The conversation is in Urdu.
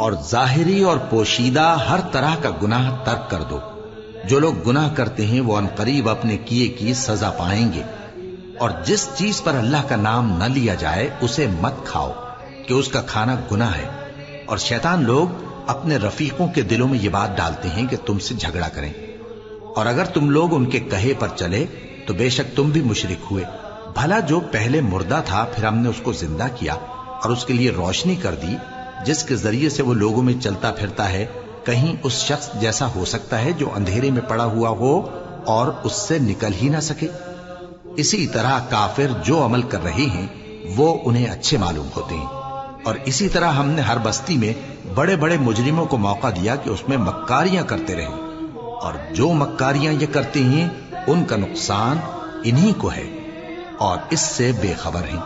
اور ظاہری اور پوشیدہ ہر طرح کا گناہ ترک کر دو۔ جو لوگ گناہ کرتے ہیں وہ عنقریب اپنے کیے کی سزا پائیں گے۔ اور جس چیز پر اللہ کا نام نہ لیا جائے اسے مت کھاؤ کہ اس کا کھانا گناہ ہے۔ اور شیطان لوگ اپنے رفیقوں کے دلوں میں یہ بات ڈالتے ہیں کہ تم سے جھگڑا کریں، اور اگر تم لوگ ان کے کہے پر چلے تو بے شک تم بھی مشرک ہوئے۔ بھلا جو پہلے مردہ تھا پھر ہم نے اس کو زندہ کیا اور اس کے لیے روشنی کر دی جس کے ذریعے سے وہ لوگوں میں چلتا پھرتا ہے، کہیں اس شخص جیسا ہو سکتا ہے جو اندھیرے میں پڑا ہوا ہو اور اس سے نکل ہی نہ سکے؟ اسی طرح کافر جو عمل کر رہے ہیں وہ انہیں اچھے معلوم ہوتے ہیں۔ اور اسی طرح ہم نے ہر بستی میں بڑے بڑے مجرموں کو موقع دیا کہ اس میں مکاریاں کرتے رہیں، اور جو مکاریاں یہ کرتے ہیں ان کا نقصان انہی کو ہے، اور اس سے بے خبر ہیں۔